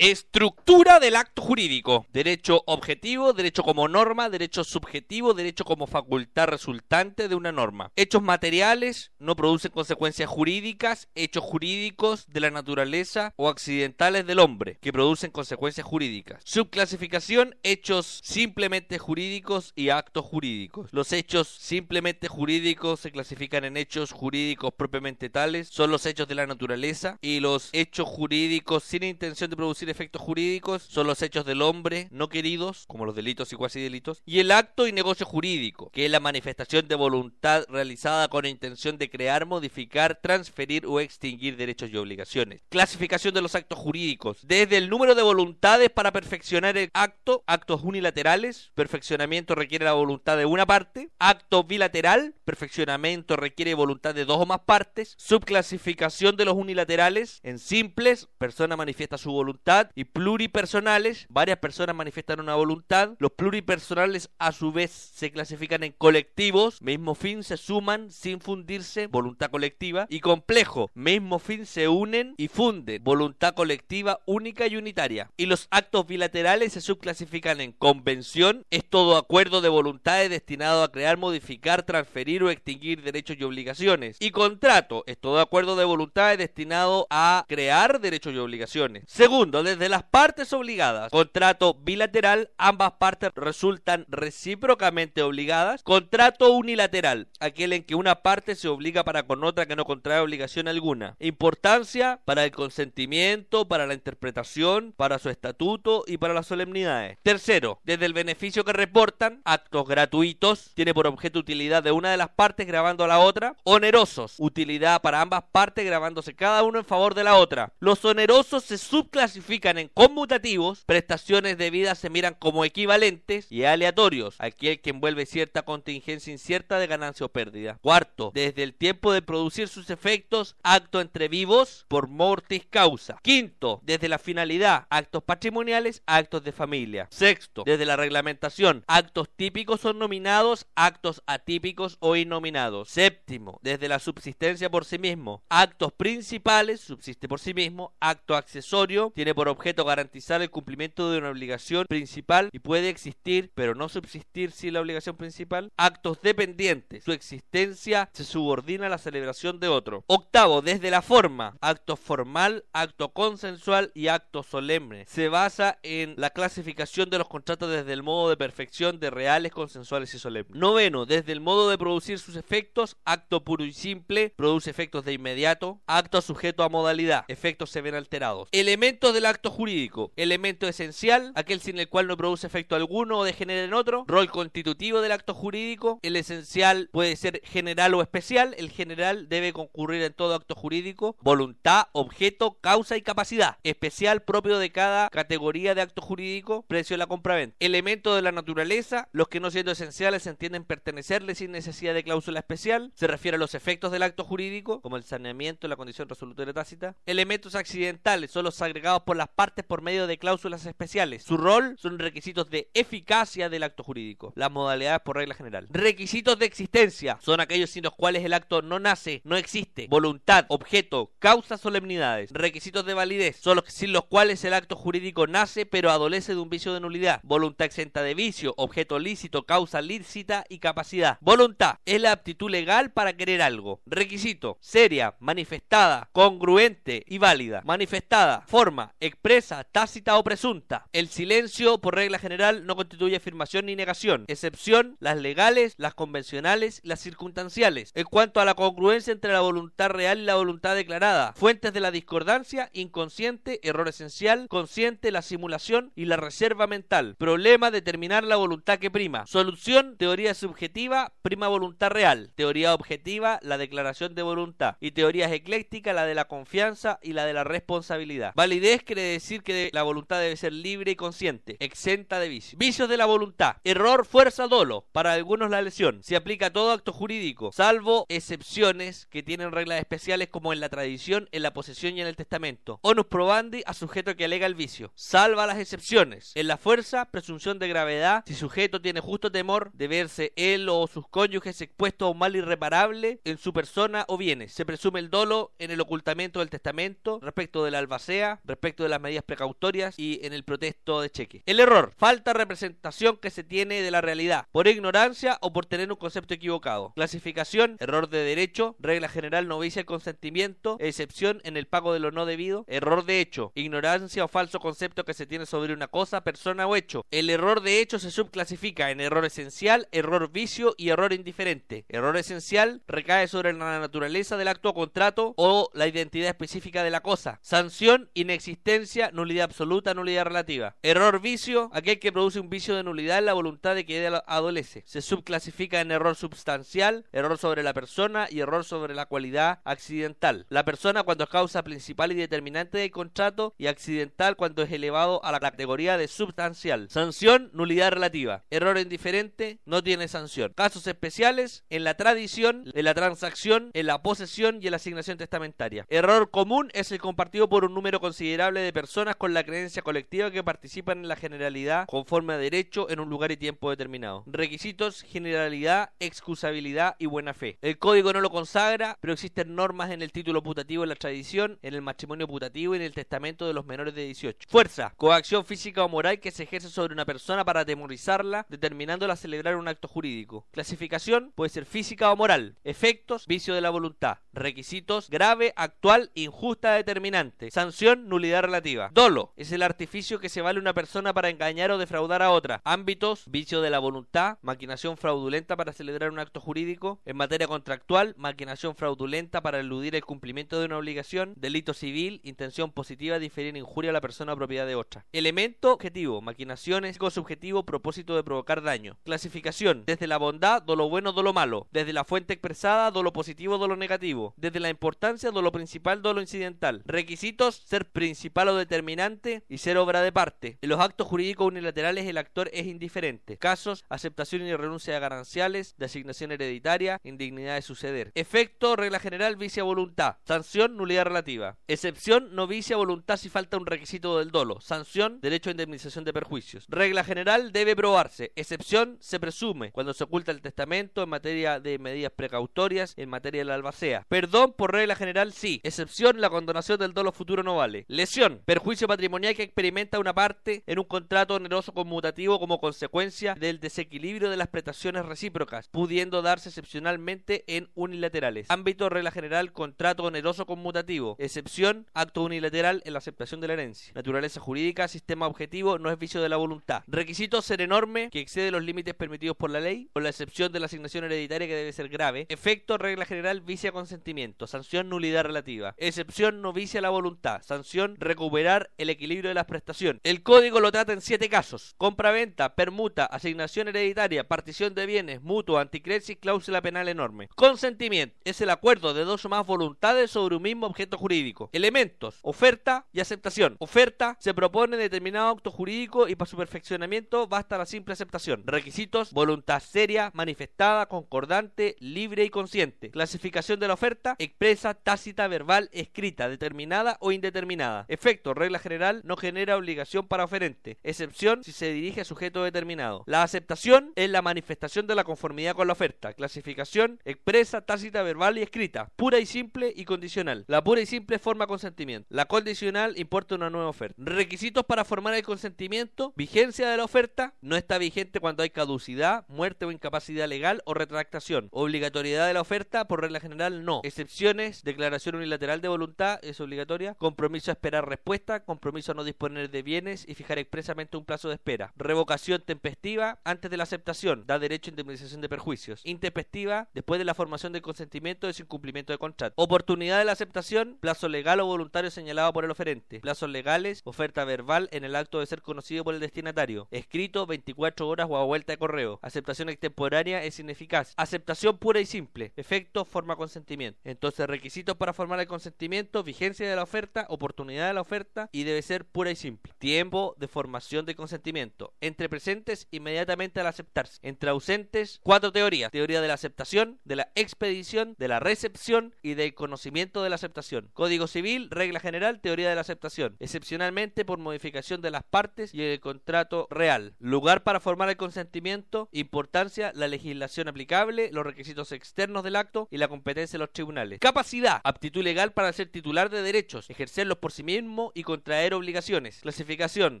Estructura del acto jurídico. Derecho objetivo, derecho como norma, derecho subjetivo, derecho como facultad resultante de una norma. Hechos materiales no producen consecuencias jurídicas, hechos jurídicos de la naturaleza o accidentales del hombre, que producen consecuencias jurídicas. Subclasificación, hechos simplemente jurídicos y actos jurídicos. Los hechos simplemente jurídicos se clasifican en hechos jurídicos propiamente tales, son los hechos de la naturaleza, y los hechos jurídicos sin intención de producir efectos jurídicos son los hechos del hombre no queridos, como los delitos y cuasi delitos, y el acto y negocio jurídico, que es la manifestación de voluntad realizada con intención de crear, modificar, transferir o extinguir derechos y obligaciones. Clasificación de los actos jurídicos: desde el número de voluntades para perfeccionar el acto, actos unilaterales, perfeccionamiento requiere la voluntad de una parte; acto bilateral, perfeccionamiento requiere voluntad de dos o más partes; subclasificación de los unilaterales en simples, persona manifiesta su voluntad, y pluripersonales, varias personas manifiestan una voluntad. Los pluripersonales a su vez se clasifican en colectivos, mismo fin, se suman sin fundirse, voluntad colectiva; y complejo, mismo fin, se unen y funden, voluntad colectiva única y unitaria. Y los actos bilaterales se subclasifican en convención, es todo acuerdo de voluntades destinado a crear, modificar, transferir o extinguir derechos y obligaciones. Y contrato, es todo acuerdo de voluntades destinado a crear derechos y obligaciones. Segundo, desde las partes obligadas. Contrato bilateral, ambas partes resultan recíprocamente obligadas. Contrato unilateral, aquel en que una parte se obliga para con otra que no contrae obligación alguna. Importancia para el consentimiento, para la interpretación, para su estatuto y para las solemnidades. Tercero, desde el beneficio que reportan. Actos gratuitos, tiene por objeto utilidad de una de las partes gravando a la otra. Onerosos, utilidad para ambas partes gravándose cada uno en favor de la otra. Los onerosos se subclasifican en conmutativos, prestaciones debidas se miran como equivalentes, y aleatorios, aquel que envuelve cierta contingencia incierta de ganancia o pérdida. Cuarto, desde el tiempo de producir sus efectos, acto entre vivos por mortis causa. Quinto, desde la finalidad, actos patrimoniales, actos de familia. Sexto, desde la reglamentación, actos típicos o nominados, actos atípicos o innominados. Séptimo, desde la subsistencia por sí mismo, actos principales, subsiste por sí mismo. Acto accesorio, tiene por objeto garantizar el cumplimiento de una obligación principal y puede existir pero no subsistir sin la obligación principal. Actos dependientes, su existencia se subordina a la celebración de otro. Octavo, desde la forma, acto formal, acto consensual y acto solemne. Se basa en la clasificación de los contratos desde el modo de perfección de reales, consensuales y solemnes. Noveno, desde el modo de producir sus efectos, acto puro y simple, produce efectos de inmediato. Acto sujeto a modalidad, efectos se ven alterados. Elementos del acto jurídico: elemento esencial, aquel sin el cual no produce efecto alguno o degenera en otro. Rol constitutivo del acto jurídico: el esencial puede ser general o especial, el general debe concurrir en todo acto jurídico. Voluntad, objeto, causa y capacidad, especial propio de cada categoría de acto jurídico. Precio de la compraventa. Elemento de la naturaleza: los que no siendo esenciales se entienden pertenecerle sin necesidad de cláusula especial. Se refiere a los efectos del acto jurídico, como el saneamiento, la condición resolutoria tácita. Elementos accidentales: son los agregados por las partes por medio de cláusulas especiales. Su rol son requisitos de eficacia del acto jurídico. Las modalidades por regla general. Requisitos de existencia: son aquellos sin los cuales el acto no nace, no existe. Voluntad, objeto, causa, solemnidades. Requisitos de validez: son los sin los cuales el acto jurídico nace pero adolece de un vicio de nulidad. Voluntad exenta de vicio, objeto lícito, causa lícita y capacidad. Voluntad es la aptitud legal para querer algo. Requisito: seria, manifestada, congruente y válida. Manifestada: forma, expresa, tácita o presunta. El silencio, por regla general, no constituye afirmación ni negación. Excepción: las legales, las convencionales y las circunstanciales. En cuanto a la congruencia entre la voluntad real y la voluntad declarada, fuentes de la discordancia: inconsciente, error esencial; consciente, la simulación y la reserva mental. Problema: determinar la voluntad que prima. Solución: teoría subjetiva, prima voluntad real. Teoría objetiva, la declaración de voluntad. Y teorías eclécticas, la de la confianza y la de la responsabilidad. Validez quiere decir que la voluntad debe ser libre y consciente, exenta de vicio. Vicios de la voluntad: error, fuerza, dolo. Para algunos la lesión. Se aplica a todo acto jurídico, salvo excepciones que tienen reglas especiales, como en la tradición, en la posesión y en el testamento. Onus probandi a sujeto que alega el vicio. Salva las excepciones. En la fuerza, presunción de gravedad: si sujeto tiene justo temor de verse él o sus cónyuges expuestos a un mal irreparable en su persona o bienes. Se presume el dolo en el ocultamiento del testamento, respecto de la albacea, respecto de de las medidas precautorias y en el protesto de cheque. El error: falta representación que se tiene de la realidad, por ignorancia o por tener un concepto equivocado. Clasificación: error de derecho, regla general no vicia el consentimiento, excepción en el pago de lo no debido. Error de hecho: ignorancia o falso concepto que se tiene sobre una cosa, persona o hecho. El error de hecho se subclasifica en error esencial, error vicio y error indiferente. Error esencial recae sobre la naturaleza del acto o contrato o la identidad específica de la cosa. Sanción: inexistencia, nulidad absoluta, nulidad relativa. Error vicio: aquel que produce un vicio de nulidad en la voluntad de que adolece. Se subclasifica en error substancial, error sobre la persona y error sobre la cualidad accidental. La persona cuando es causa principal y determinante del contrato, y accidental cuando es elevado a la categoría de substancial. Sanción: nulidad relativa. Error indiferente: no tiene sanción. Casos especiales: en la tradición, en la transacción, en la posesión y en la asignación testamentaria. Error común: es el compartido por un número considerable de personas con la creencia colectiva que participan en la generalidad conforme a derecho en un lugar y tiempo determinado. Requisitos: generalidad, excusabilidad y buena fe. El código no lo consagra, pero existen normas en el título putativo en la tradición, en el matrimonio putativo y en el testamento de los menores de 18. Fuerza: coacción física o moral que se ejerce sobre una persona para atemorizarla, determinándola a celebrar un acto jurídico. Clasificación: puede ser física o moral. Efectos: vicio de la voluntad. Requisitos: grave, actual, injusta, determinante. Sanción: nulidad relativa. Dolo: es el artificio que se vale una persona para engañar o defraudar a otra. Ámbitos: vicio de la voluntad, maquinación fraudulenta para celebrar un acto jurídico. En materia contractual: maquinación fraudulenta para eludir el cumplimiento de una obligación. Delito civil: intención positiva de inferir injuria a la persona o propiedad de otra. Elemento objetivo: maquinaciones, subjetivo, propósito de provocar daño. Clasificación: desde la bondad, dolo bueno, dolo malo. Desde la fuente expresada, dolo positivo, dolo negativo. Desde la importancia, dolo principal, dolo incidental. Requisitos: ser principal o determinante y ser obra de parte. En los actos jurídicos unilaterales el actor es indiferente. Casos: aceptación y renuncia de gananciales, de asignación hereditaria, indignidad de suceder. Efecto: regla general, vicia voluntad. Sanción: nulidad relativa. Excepción: no vicia voluntad si falta un requisito del dolo. Sanción: derecho a indemnización de perjuicios. Regla general: debe probarse. Excepción: se presume cuando se oculta el testamento, en materia de medidas precautorias, en materia de la albacea. Perdón por regla general: sí. Excepción: la condonación del dolo futuro no vale. Lesión: perjuicio patrimonial que experimenta una parte en un contrato oneroso conmutativo como consecuencia del desequilibrio de las prestaciones recíprocas, pudiendo darse excepcionalmente en unilaterales. Ámbito: regla general, contrato oneroso conmutativo. Excepción: acto unilateral en la aceptación de la herencia. Naturaleza jurídica: sistema objetivo, no es vicio de la voluntad. Requisitos: ser enorme, que excede los límites permitidos por la ley, con la excepción de la asignación hereditaria que debe ser grave. Efecto: regla general, vicia consentimiento. Sanción: nulidad relativa. Excepción: no vicia la voluntad. Sanción: recuperar el equilibrio de las prestaciones. El código lo trata en 7 casos: compra-venta, permuta, asignación hereditaria, partición de bienes, mutuo, anticresis, cláusula penal enorme. Consentimiento: es el acuerdo de dos o más voluntades sobre un mismo objeto jurídico. Elementos: oferta y aceptación. Oferta: se propone determinado acto jurídico y para su perfeccionamiento basta la simple aceptación. Requisitos: voluntad seria, manifestada, concordante, libre y consciente. Clasificación de la oferta: expresa, tácita, verbal, escrita, determinada o indeterminada. Efecto: regla general, no genera obligación para oferente. Excepción: si se dirige a sujeto determinado. La aceptación es la manifestación de la conformidad con la oferta. Clasificación: expresa, tácita, verbal y escrita. Pura y simple y condicional. La pura y simple forma consentimiento. La condicional importa una nueva oferta. Requisitos para formar el consentimiento: vigencia de la oferta: no está vigente cuando hay caducidad, muerte o incapacidad legal o retractación. Obligatoriedad de la oferta: por regla general no. Excepciones: declaración unilateral de voluntad es obligatoria. Compromiso a esperar respuesta. Compromiso a no disponer de bienes y fijar expresamente un plazo de espera. Revocación tempestiva: antes de la aceptación, da derecho a indemnización de perjuicios. Intempestiva: después de la formación del consentimiento es incumplimiento de contrato. Oportunidad de la aceptación: plazo legal o voluntario señalado por el oferente. Plazos legales: oferta verbal en el acto de ser conocido por el destinatario. Escrito: 24 horas o a vuelta de correo. Aceptación extemporánea es ineficaz. Aceptación pura y simple: efecto, forma, consentimiento. Entonces, requisitos para formar el consentimiento: vigencia de la oferta, oportunidad de la oferta y debe ser pura y simple. Tiempo de formación de consentimiento: entre presentes, inmediatamente al aceptarse. Entre ausentes, 4 teorías: teoría de la aceptación, de la expedición, de la recepción y del conocimiento de la aceptación. Código civil: regla general, teoría de la aceptación, excepcionalmente por modificación de las partes y el contrato real. Lugar para formar el consentimiento: importancia, la legislación aplicable, los requisitos externos del acto y la competencia de los tribunales. tribunales. Capacidad, aptitud legal para ser titular de derechos, ejercerlos por sí mismo y contraer obligaciones. Clasificación,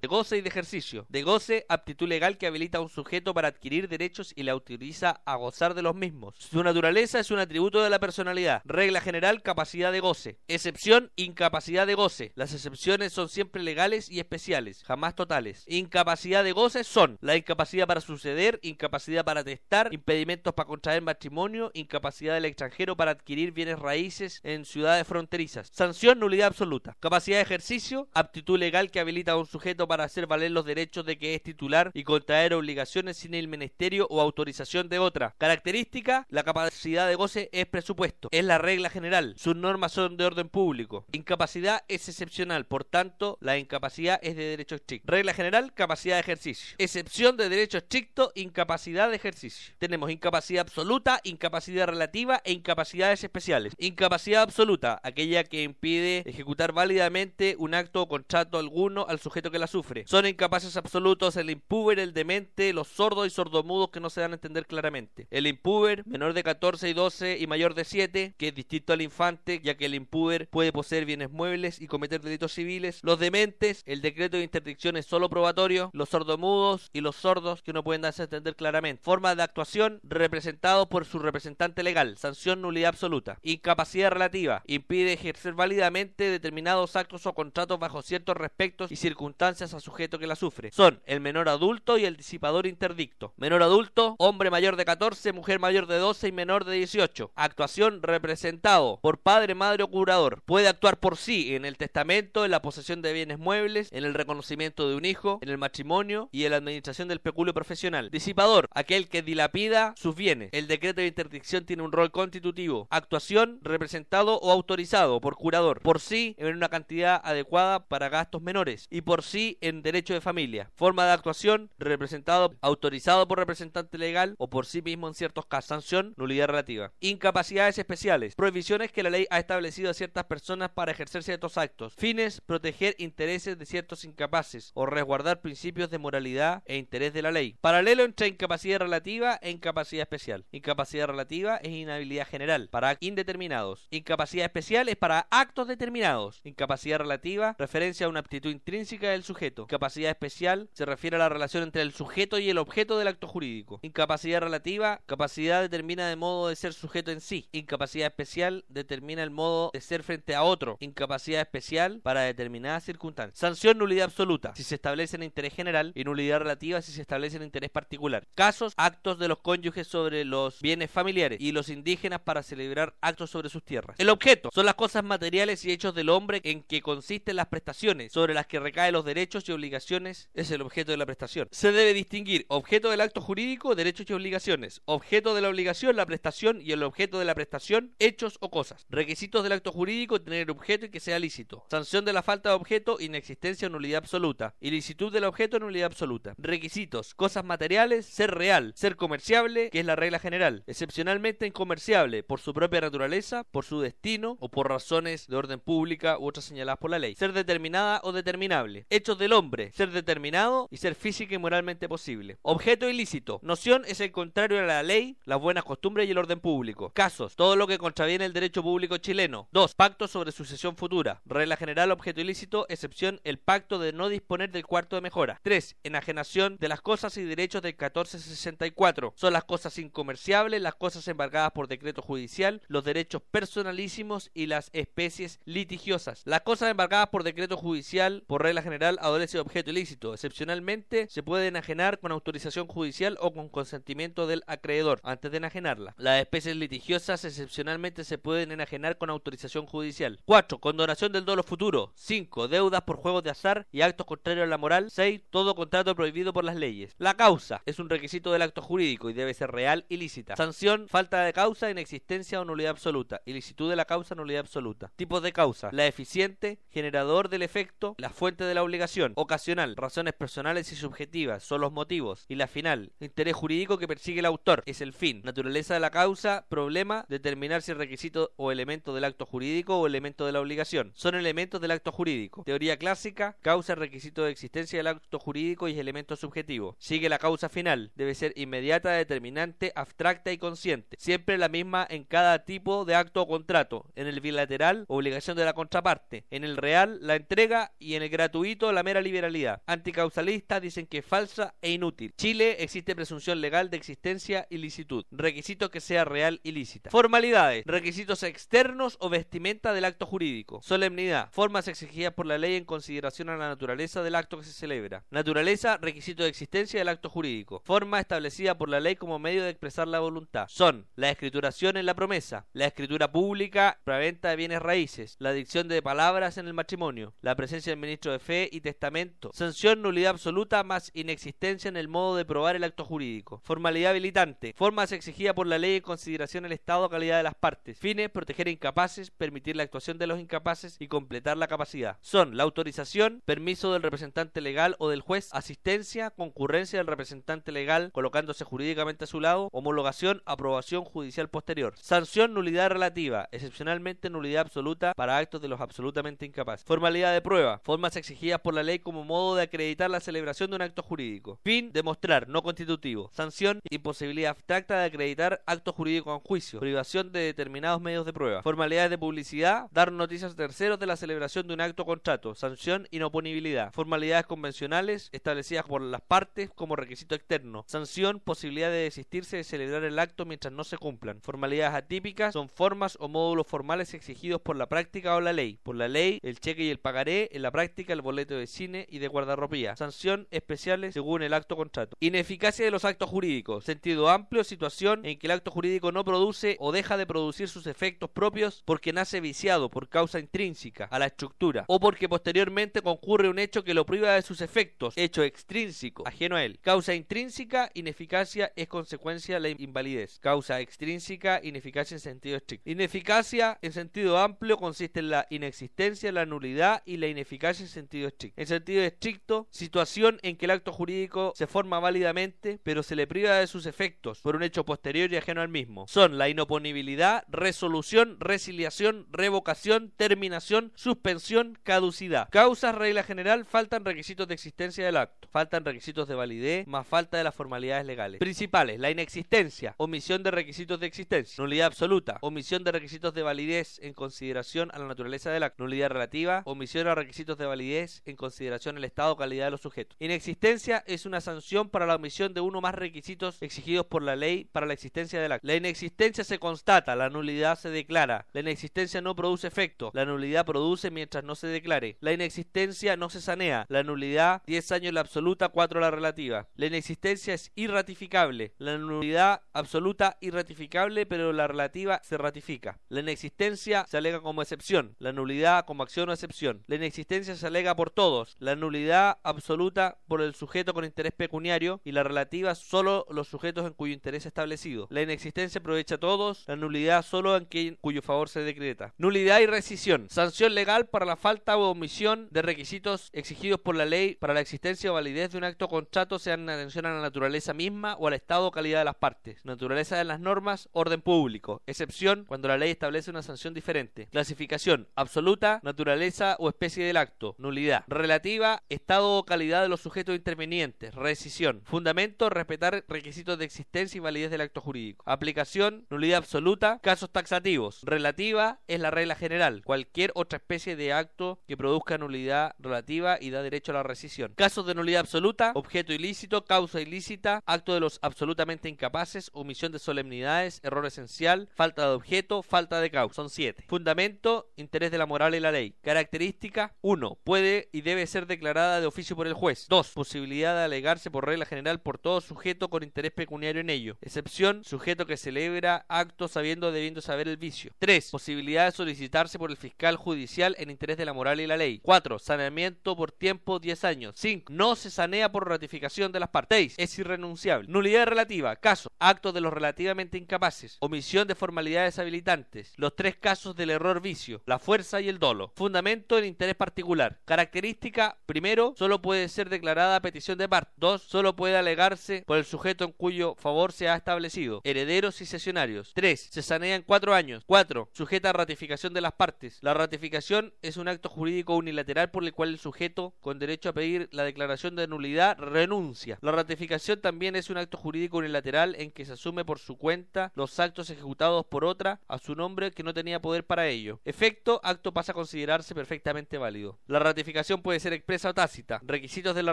de goce y de ejercicio. De goce, aptitud legal que habilita a un sujeto para adquirir derechos y le autoriza a gozar de los mismos. Su naturaleza es un atributo de la personalidad. Regla general, capacidad de goce. Excepción, incapacidad de goce. Las excepciones son siempre legales y especiales, jamás totales. Incapacidad de goce son la incapacidad para suceder, incapacidad para testar, impedimentos para contraer matrimonio, incapacidad del extranjero para adquirir bienes raíces en ciudades fronterizas. Sanción, nulidad absoluta. Capacidad de ejercicio, aptitud legal que habilita a un sujeto para hacer valer los derechos de que es titular y contraer obligaciones sin el ministerio o autorización de otra. Característica, la capacidad de goce es presupuesto. Es la regla general. Sus normas son de orden público. Incapacidad es excepcional, por tanto, la incapacidad es de derecho estricto. Regla general, capacidad de ejercicio. Excepción de derecho estricto, incapacidad de ejercicio. Tenemos incapacidad absoluta, incapacidad relativa e incapacidades especiales. Incapacidad absoluta, aquella que impide ejecutar válidamente un acto o contrato alguno al sujeto que la sufre. Son incapaces absolutos el impúber, el demente, los sordos y sordomudos que no se dan a entender claramente. El impúber, menor de 14 y 12 y mayor de 7, que es distinto al infante, ya que el impúber puede poseer bienes muebles y cometer delitos civiles. Los dementes, el decreto de interdicción es solo probatorio. Los sordomudos y los sordos que no pueden darse a entender claramente. Forma de actuación, representado por su representante legal. Sanción, nulidad absoluta. Incapacidad relativa, impide ejercer válidamente determinados actos o contratos bajo ciertos respectos y circunstancias al sujeto que la sufre. Son el menor adulto y el disipador interdicto. Menor adulto, hombre mayor de 14, mujer mayor de 12 y menor de 18. Actuación, representado por padre, madre o curador. Puede actuar por sí en el testamento, en la posesión de bienes muebles, en el reconocimiento de un hijo, en el matrimonio y en la administración del peculio profesional. Disipador, aquel que dilapida sus bienes. El decreto de interdicción tiene un rol constitutivo. Actuación, representado o autorizado por curador. Por sí, en una cantidad adecuada para gastos menores. Y por sí, en derecho de familia. Forma de actuación, representado, autorizado por representante legal o por sí mismo en ciertos casos. Sanción, nulidad relativa. Incapacidades especiales. Prohibiciones que la ley ha establecido a ciertas personas para ejercer ciertos actos. Fines, proteger intereses de ciertos incapaces o resguardar principios de moralidad e interés de la ley. Paralelo entre incapacidad relativa e incapacidad especial. Incapacidad relativa es inhabilidad general para indeterminados. Incapacidad especial es para actos determinados. Incapacidad relativa, referencia a una aptitud intrínseca del sujeto. Incapacidad especial se refiere a la relación entre el sujeto y el objeto del acto jurídico. Incapacidad relativa, capacidad determina el modo de ser sujeto en sí. Incapacidad especial determina el modo de ser frente a otro. Incapacidad especial para determinadas circunstancias. Sanción, nulidad absoluta si se establece en interés general y nulidad relativa si se establece en interés particular. Casos, actos de los cónyuges sobre los bienes familiares y los indígenas para celebrar actos sobre sus tierras. El objeto son las cosas materiales y hechos del hombre en que consisten las prestaciones sobre las que recaen los derechos y obligaciones. Es el objeto de la prestación. Se debe distinguir objeto del acto jurídico, derechos y obligaciones. Objeto de la obligación, la prestación, y el objeto de la prestación, hechos o cosas. Requisitos del acto jurídico, tener objeto y que sea lícito. Sanción de la falta de objeto, inexistencia o nulidad absoluta. Ilicitud del objeto, nulidad absoluta. Requisitos, cosas materiales, ser real, ser comerciable, que es la regla general. Excepcionalmente incomerciable, por su propia naturaleza, por su destino o por razones de orden pública u otras señaladas por la ley. Ser determinada o determinable. Hechos del hombre, ser determinado y ser física y moralmente posible. Objeto ilícito. Noción es el contrario a la ley, las buenas costumbres y el orden público. Casos, todo lo que contraviene el derecho público chileno. 2. Pacto sobre sucesión futura. Regla general, objeto ilícito, excepción, el pacto de no disponer del cuarto de mejora. 3. Enajenación de las cosas y derechos del 1464. Son las cosas incomerciables, las cosas embargadas por decreto judicial, los derechos personalísimos y las especies litigiosas. Las cosas embargadas por decreto judicial, por regla general, adolece de objeto ilícito. Excepcionalmente, se puede enajenar con autorización judicial o con consentimiento del acreedor antes de enajenarla. Las especies litigiosas excepcionalmente se pueden enajenar con autorización judicial. 4. Condonación del dolo futuro. 5. Deudas por juegos de azar y actos contrarios a la moral. 6. Todo contrato prohibido por las leyes. La causa es un requisito del acto jurídico y debe ser real y lícita. Sanción, falta de causa, inexistencia o nulidad absoluta. Ilicitud de la causa, nulidad absoluta. Tipos de causa: la eficiente, generador del efecto, la fuente de la obligación, ocasional, razones personales y subjetivas, son los motivos, y la final, interés jurídico que persigue el autor, es el fin. Naturaleza de la causa, problema, determinar si el requisito o elemento del acto jurídico o elemento de la obligación. Son elementos del acto jurídico. Teoría clásica: causa, requisito de existencia del acto jurídico y elemento subjetivo. Sigue la causa final, debe ser inmediata, determinante, abstracta y consciente. Siempre la misma en cada tipo de acto o contrato. En el bilateral, obligación de la contraparte. En el real, la entrega, y en el gratuito, la mera liberalidad. Anticausalistas dicen que es falsa e inútil. Chile, existe presunción legal de existencia y licitud. Requisito que sea real y lícita. Formalidades, requisitos externos o vestimenta del acto jurídico. Solemnidad, formas exigidas por la ley en consideración a la naturaleza del acto que se celebra. Naturaleza, requisito de existencia del acto jurídico. Forma establecida por la ley como medio de expresar la voluntad. Son la escrituración en la promesa, la escritura pública para venta de bienes raíces, la dicción de palabras en el matrimonio, la presencia del ministro de fe y testamento, sanción, nulidad absoluta más inexistencia en el modo de probar el acto jurídico. Formalidad habilitante, formas exigidas por la ley en consideración al estado o calidad de las partes. Fines, proteger a incapaces, permitir la actuación de los incapaces y completar la capacidad. Son la autorización, permiso del representante legal o del juez, asistencia, concurrencia del representante legal colocándose jurídicamente a su lado, homologación, aprobación judicial posterior. Sanción, nulidad relativa, excepcionalmente nulidad absoluta para actos de los absolutamente incapaces. Formalidad de prueba, formas exigidas por la ley como modo de acreditar la celebración de un acto jurídico. Fin, demostrar, no constitutivo. Sanción, imposibilidad abstracta de acreditar acto jurídico en juicio. Privación de determinados medios de prueba. Formalidades de publicidad, dar noticias a terceros de la celebración de un acto o contrato. Sanción, inoponibilidad. Formalidades convencionales establecidas por las partes como requisito externo. Sanción, posibilidad de desistirse de celebrar el acto mientras no se cumplan. Formalidades atípicas son formas o módulos formales exigidos por la práctica o la ley. Por la ley, el cheque y el pagaré; en la práctica, el boleto de cine y de guardarropía. Sanción especiales según el acto o contrato. Ineficacia de los actos jurídicos. Sentido amplio, situación en que el acto jurídico no produce o deja de producir sus efectos propios porque nace viciado por causa intrínseca a la estructura, o porque posteriormente concurre un hecho que lo priva de sus efectos, hecho extrínseco, ajeno a él. Causa intrínseca, ineficacia es consecuencia de la invalidez. Causa extrínseca, ineficacia en sentido estricto. Ineficacia en sentido amplio consiste en la inexistencia, la nulidad y la ineficacia en sentido estricto. En sentido estricto, situación en que el acto jurídico se forma válidamente, pero se le priva de sus efectos por un hecho posterior y ajeno al mismo. Son la inoponibilidad, resolución, resiliación, revocación, terminación, suspensión, caducidad. Causas, regla general, faltan requisitos de existencia del acto. Faltan requisitos de validez, más falta de las formalidades legales. Principales: la inexistencia, omisión de requisitos de existencia. Nulidad absoluta, omisión de requisitos de validez en consideración a la naturaleza del acto. Nulidad relativa, omisión a requisitos de validez en consideración al estado o calidad de los sujetos. Inexistencia es una sanción para la omisión de uno o más requisitos exigidos por la ley para la existencia del acto. La inexistencia se constata, la nulidad se declara. La inexistencia no produce efecto, la nulidad produce mientras no se declare. La inexistencia no se sanea, la nulidad 10 años la absoluta, 4 la relativa. La inexistencia es irratificable, la nulidad absoluta irratificable, pero la relativa se ratifica. La inexistencia se alega como excepción, la nulidad como acción o excepción. La inexistencia se alega por todos, la nulidad absoluta por el sujeto con interés pecuniario y la relativa solo los sujetos en cuyo interés establecido. La inexistencia aprovecha a todos, la nulidad solo en quien cuyo favor se decreta. Nulidad y rescisión, sanción legal para la falta o omisión de requisitos exigidos por la ley para la existencia o validez de un acto o contrato, sean en atención a la naturaleza misma o al estado o calidad de las partes. Naturaleza de las normas, orden público. Excepción, cuando la ley establece una sanción diferente. Clasificación: absoluta, naturaleza o especie del acto. Nulidad. Relativa, estado o calidad de los sujetos intervenientes. Rescisión. Fundamento: respetar requisitos de existencia y validez del acto jurídico. Aplicación: nulidad absoluta. Casos taxativos: relativa es la regla general. Cualquier otra especie de acto que produzca nulidad relativa y da derecho a la rescisión. Casos de nulidad absoluta: objeto ilícito, causa ilícita, acto de los absolutamente incapaces, omisión de solemnidades, error esencial, falta de objeto, falta de causa. Son 7. Fundamento: interés de la moral y la ley. Característica: 1. Puede y debe ser declarada de oficio por el juez. 2. Posibilidad de alegarse por regla general por todo sujeto con interés pecuniario en ello. Excepción: sujeto que celebra acto sabiendo o debiendo saber el vicio. 3. Posibilidad de solicitarse por el fiscal judicial en interés de la moral y la ley. 4. Saneamiento por tiempo 10 años. 5. No se sanea por ratificación de las partes. 6. Es irrenunciable. Nulidad relativa: caso, actos de los relativamente incapaces, omisión de formalidades habilitantes, los 3 casos del error vicio, la fuerza y el dolo. Fundamento: el interés particular. Característica: primero, solo puede ser declarada a petición de parte. 2. Solo puede alegarse por el sujeto en cuyo favor se ha establecido. Herederos y cesionarios. 3. Se sanea en 4 años. 4. Sujeta a ratificación de las partes. La ratificación es un acto jurídico unilateral por el cual el sujeto con derecho a pedir la declaración de nulidad renuncia. La ratificación también es un acto jurídico unilateral en que se asume por su cuenta los actos ejecutados otorgados por otra a su nombre que no tenía poder para ello. Efecto, acto pasa a considerarse perfectamente válido. La ratificación puede ser expresa o tácita. Requisitos de la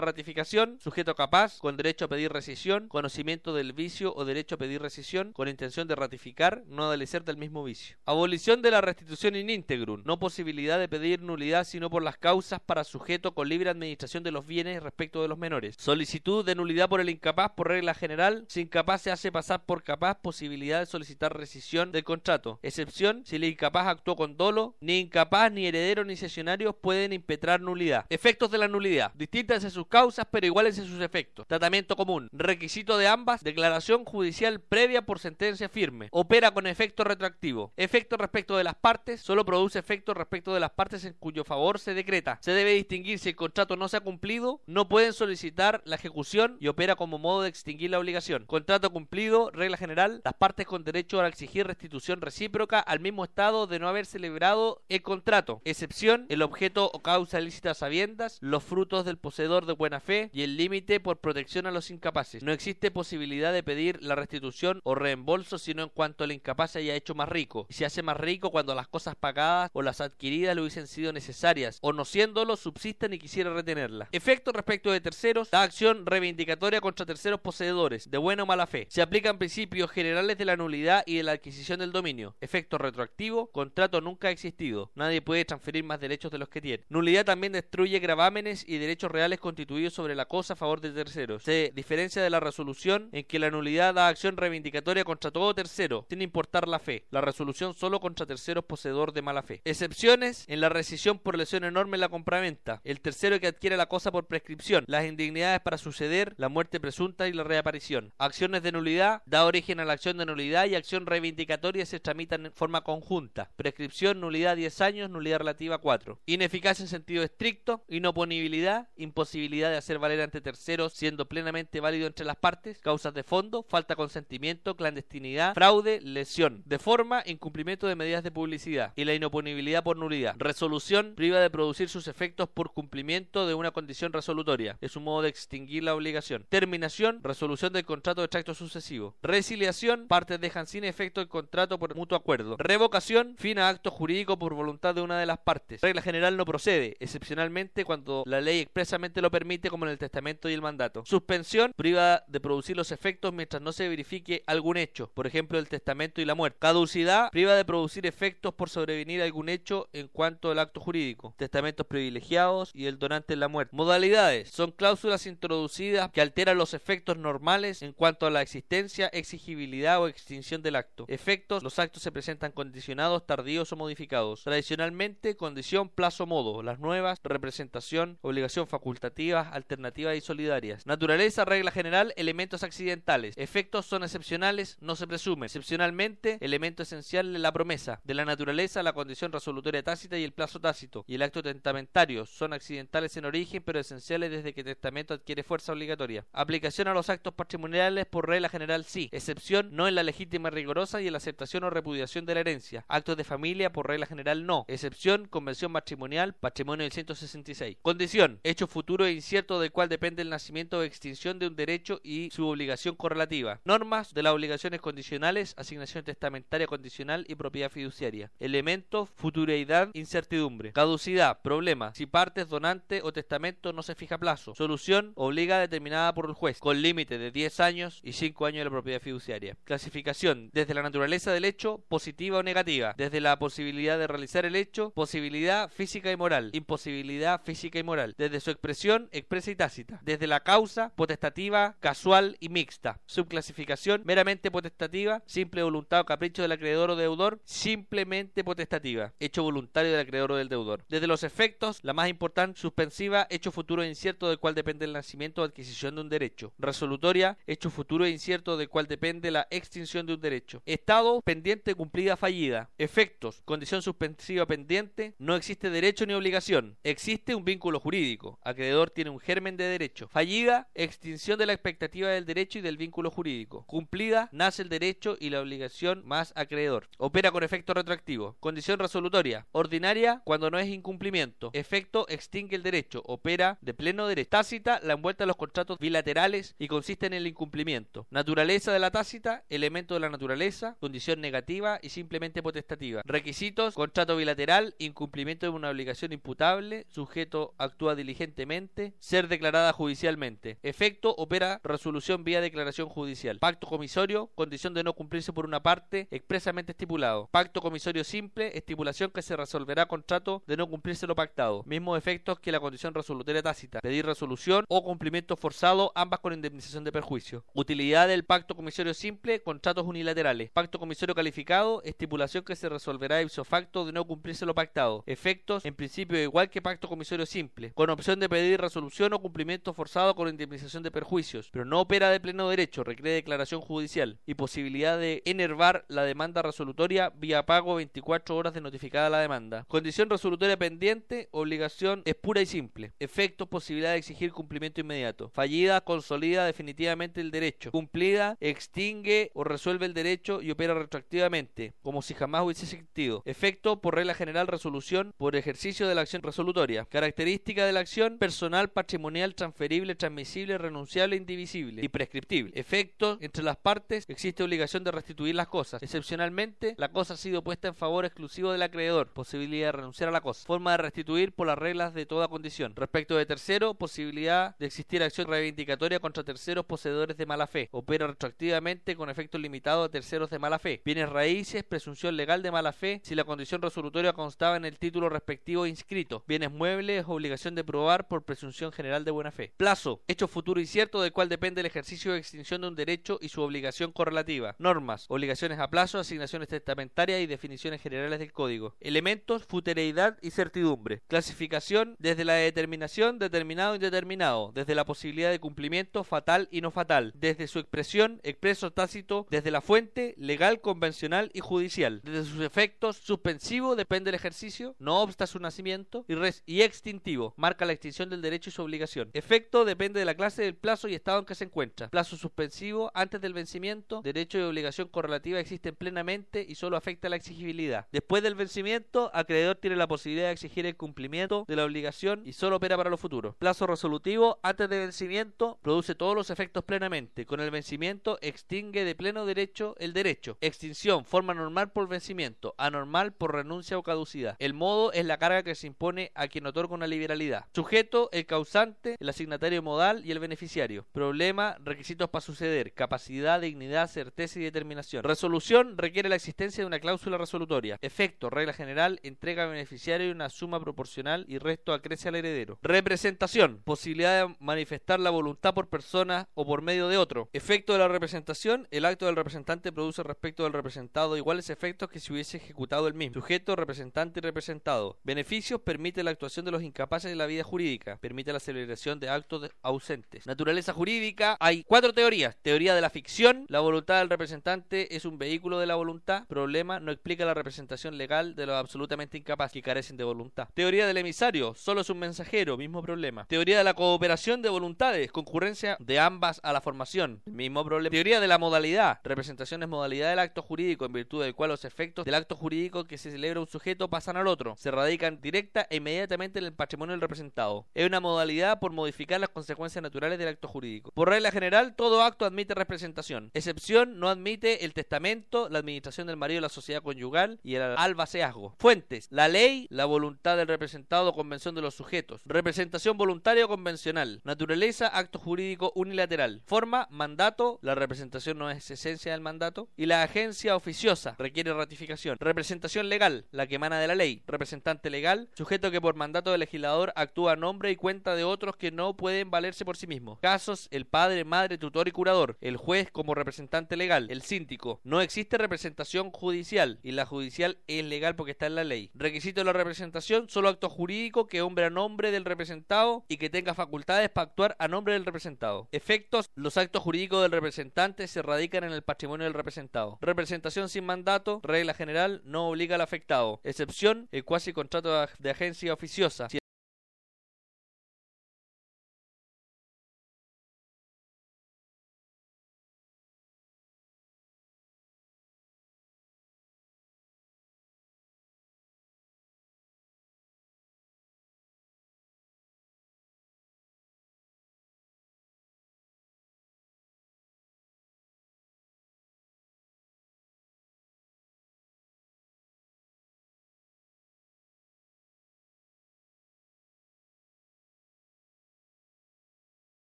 ratificación: sujeto capaz, con derecho a pedir rescisión, conocimiento del vicio o derecho a pedir rescisión, con intención de ratificar, no adolecer del mismo vicio. Abolición de la restitución in integrum, no posibilidad de pedir nulidad sino por las causas para sujeto con libre administración de los bienes respecto de los menores. Solicitud de nulidad por el incapaz por regla general, si incapaz se hace pasar por capaz, posibilidad de solicitar rescisión del contrato. Excepción, si el incapaz actuó con dolo, ni incapaz, ni heredero, ni cesionarios pueden impetrar nulidad. Efectos de la nulidad: distintas en sus causas pero iguales en sus efectos. Tratamiento común: requisito de ambas, declaración judicial previa por sentencia firme. Opera con efecto retroactivo. Efecto respecto de las partes: solo produce efecto respecto de las partes en cuyo favor se decreta. Se debe distinguir si el contrato no se ha cumplido, no pueden solicitar la ejecución y opera como modo de extinguir la obligación. Contrato cumplido, regla general: las partes con derecho a exigir restitución recíproca al mismo estado de no haber celebrado el contrato. Excepción, el objeto o causa ilícita a sabiendas, los frutos del poseedor de buena fe y el límite por protección a los incapaces. No existe posibilidad de pedir la restitución o reembolso sino en cuanto el incapaz se haya hecho más rico, y se hace más rico cuando las cosas pagadas o las adquiridas le hubiesen sido necesarias, o no siéndolo, subsisten y quisiera retenerlas. Efecto respecto de terceros: da acción reivindicatoria contra terceros poseedores, de buena o mala fe. Se aplican principios generales de la nulidad y de la adquisición del dominio. Efecto retroactivo: contrato nunca ha existido, nadie puede transferir más derechos de los que tiene. Nulidad también destruye gravámenes y derechos reales constituidos sobre la cosa a favor de terceros. Se diferencia de la resolución en que la nulidad da acción reivindicatoria contra todo tercero, sin importar la fe. La resolución solo contra terceros poseedor de mala fe. Excepciones: en la rescisión por lesión enorme en la compraventa, el tercero que adquiere la cosa por prescripción, las indignidades para suceder, la muerte presunta y la reaparición. Acciones de nulidad: da origen a la acción de nulidad y acción reivindicatoria se tramitan en forma conjunta. Prescripción: nulidad 10 años, nulidad relativa 4. Ineficacia en sentido estricto: inoponibilidad, imposibilidad de hacer valer ante terceros siendo plenamente válido entre las partes. Causas de fondo: falta de consentimiento, clandestinidad, fraude, lesión. De forma: incumplimiento de medidas de publicidad. Y la inoponibilidad por nulidad. Resolución: priva de producir sus efectos por cumplimiento de una condición resolutoria. Es un modo de extinguir la obligación. Terminación: resolución del contrato de tracto sucesivo. Resiliación: partes dejan sin efecto el contrato por mutuo acuerdo. Revocación: fin a acto jurídico por voluntad de una de las partes. Regla general: no procede, excepcionalmente cuando la ley expresamente lo permite, como en el testamento y el mandato. Suspensión: priva de producir los efectos mientras no se verifique algún hecho, por ejemplo el testamento y la muerte. Caducidad: priva de producir efectos por sobrevenir algún hecho en cuanto al acto jurídico. Testamentos privilegiados y el donante en la muerte. Modalidades: son cláusulas introducidas que alteran los efectos normales en cuanto a la existencia, exigibilidad o extinción del acto. Efectos: los actos se presentan condicionados, tardíos o modificados. Tradicionalmente, condición, plazo, modo. Las nuevas: representación, obligación facultativa, alternativas y solidarias. Naturaleza: regla general, elementos accidentales. Efectos: son excepcionales, no se presumen. Excepcionalmente, elemento esencial de la promesa. De la naturaleza: la condición resolutoria tácita y el plazo tácito. Y el acto testamentario: son accidentales en origen pero esenciales desde que el testamento adquiere fuerza obligatoria. Aplicación a los actos patrimoniales: por regla general sí. Excepción: no en la legítima y rigorosa y en la aceptación o repudiación de la herencia. Actos de familia: por regla general no. Excepción: convención matrimonial, patrimonio del 166. Condición: hecho futuro e incierto del cual depende el nacimiento o extinción de un derecho y su obligación correlativa. Normas de las obligaciones condicionales: asignación testamentaria condicional y propiedad fiduciaria. Elementos: futureidad, incertidumbre. Caducidad: problema: si partes, donante o testamento no se fija plazo. Solución: obliga determinada por el juez, con límite de 10 años y 5 años de la propiedad fiduciaria. Clasificación: desde la naturaleza del hecho, positiva o negativa. Desde la posibilidad de realizar el hecho, posibilidad física y moral, imposibilidad física y moral. Desde su expresión, expresa y tácita. Desde la causa, potestativa, casual y mixta. Subclasificación: meramente potestativa, simple voluntad o capricho del acreedor o deudor, simplemente potestativa, hecho voluntario del acreedor o del deudor. Desde los efectos, la más importante: suspensiva, hecho futuro e incierto del cual depende el nacimiento o adquisición de un derecho. Resolutoria, hecho futuro e incierto del cual depende la extinción de un derecho. Estado: pendiente, cumplida, fallida. Efectos: condición suspensiva pendiente, no existe derecho ni obligación, existe un vínculo jurídico, acreedor tiene un germen de derecho. Fallida: extinción de la expectativa del derecho y del vínculo jurídico. Cumplida: nace el derecho y la obligación más acreedor. Opera con efecto retroactivo. Condición resolutoria: ordinaria, cuando no es incumplimiento. Efecto: extingue el derecho, opera de pleno derecho. Tácita: la envuelta de los contratos bilaterales y consiste en el incumplimiento. Naturaleza de la tácita: elemento de la naturaleza, oficiosa, condición negativa y simplemente potestativa. Requisitos: contrato bilateral, incumplimiento de una obligación imputable, sujeto actúa diligentemente, ser declarada judicialmente. Efecto: opera resolución vía declaración judicial. Pacto comisorio, condición de no cumplirse por una parte expresamente estipulado. Pacto comisorio simple, estipulación que se resolverá contrato de no cumplirse lo pactado. Mismos efectos que la condición resolutoria tácita. Pedir resolución o cumplimiento forzado, ambas con indemnización de perjuicio. Utilidad del pacto comisorio simple: contratos unilaterales. Pacto comisorio calificado, estipulación que se resolverá ipso facto de no cumplirse lo pactado. Efectos: en principio igual que pacto comisorio simple, con opción de pedir resolución o cumplimiento forzado con indemnización de perjuicios, pero no opera de pleno derecho, requiere declaración judicial y posibilidad de enervar la demanda resolutoria vía pago 24 horas de notificada la demanda. Condición resolutoria pendiente: obligación es pura y simple. Efectos: posibilidad de exigir cumplimiento inmediato. Fallida: consolida definitivamente el derecho. Cumplida: extingue o resuelve el derecho y opera retroactivamente, como si jamás hubiese existido. Efecto: por regla general, resolución por ejercicio de la acción resolutoria. Característica de la acción: personal, patrimonial, transferible, transmisible, renunciable, indivisible y prescriptible. Efectos: entre las partes existe obligación de restituir las cosas. Excepcionalmente, la cosa ha sido puesta en favor exclusivo del acreedor. Posibilidad de renunciar a la cosa. Forma de restituir por las reglas de toda condición. Respecto de tercero, posibilidad de existir acción reivindicatoria contra terceros poseedores de mala fe. Opera retroactivamente con efectos limitados a terceros de mala fe. Bienes raíces: presunción legal de mala fe si la condición resolutoria constaba en el título respectivo inscrito. Bienes muebles: obligación de probar por presunción general de buena fe. Plazo: hecho futuro y cierto del cual depende el ejercicio o extinción de un derecho y su obligación correlativa. Normas: obligaciones a plazo, asignaciones testamentarias y definiciones generales del código. Elementos: futureidad y certidumbre. Clasificación: desde la determinación, determinado e indeterminado, desde la posibilidad de cumplimiento, fatal y no fatal, desde su expresión, expreso, tácito, desde la fuente, legal, convencional y judicial, desde sus efectos: suspensivo, depende del ejercicio, no obsta su nacimiento, y extintivo, marca la extinción del derecho y su obligación. Efecto: depende de la clase, del plazo y estado en que se encuentra. Plazo suspensivo: antes del vencimiento, derecho y obligación correlativa existen plenamente y solo afecta la exigibilidad. Después del vencimiento, acreedor tiene la posibilidad de exigir el cumplimiento de la obligación y solo opera para lo futuro. Plazo resolutivo: antes de vencimiento, produce todos los efectos plenamente. Con el vencimiento, extingue de pleno derecho el derecho. Extinción: forma normal por vencimiento, anormal por renuncia o caducidad. El modo es la carga que se impone a quien otorga una liberalidad. Sujeto: el causante, el asignatario modal y el beneficiario. Problema: requisitos para suceder: capacidad, dignidad, certeza y determinación. Resolución: requiere la existencia de una cláusula resolutoria. Efecto: regla general, entrega al beneficiario una suma proporcional y resto acrece al heredero. Representación: posibilidad de manifestar la voluntad por persona o por medio de otro. Efecto de la representación: el acto del representante produce respecto del representado iguales efectos que si hubiese ejecutado el mismo. Sujeto: representante y representado. Beneficios: permite la actuación de los incapaces de la vida jurídica, permite la celebración de actos ausentes. Naturaleza jurídica: hay 4 teorías. Teoría de la ficción: la voluntad del representante es un vehículo de la voluntad. Problema: no explica la representación legal de los absolutamente incapaces que carecen de voluntad. Teoría del emisario: solo es un mensajero. Mismo problema. Teoría de la cooperación de voluntades: concurrencia de ambas a la formación. Mismo problema. Teoría de la modalidad: representación es modalidad del acto jurídico en virtud del cual los efectos del acto jurídico que se celebra un sujeto pasan al otro, se radican directa e inmediatamente en el patrimonio del representado. Es una modalidad por modificar las consecuencias naturales del acto jurídico. Por regla general, todo acto admite representación. Excepción: no admite el testamento, la administración del marido de la sociedad conyugal y el albaceazgo. Fuentes: la ley, la voluntad del representado o convención de los sujetos. Representación voluntaria o convencional. Naturaleza: acto jurídico unilateral. Forma: mandato, la representación no es esencia del mandato. Y la agencia oficiosa, requiere ratificación. Representación legal, la que emana de la ley. Representante legal: sujeto que por mandato del legislador actúa a nombre y cuenta de otros que no pueden valerse por sí mismos. Casos: el padre, madre, tutor y curador. El juez como representante legal. El síndico. No existe representación judicial y la judicial es legal porque está en la ley. Requisito de la representación: solo acto jurídico que hombre a nombre del representado y que tenga facultades para actuar a nombre del representado. Efectos: los actos jurídicos del representante se radican en el patrimonio del representado. Representación sin mandato: regla general, no obliga al afectado. Excepción: el cuasi contrato de agencia oficiosa.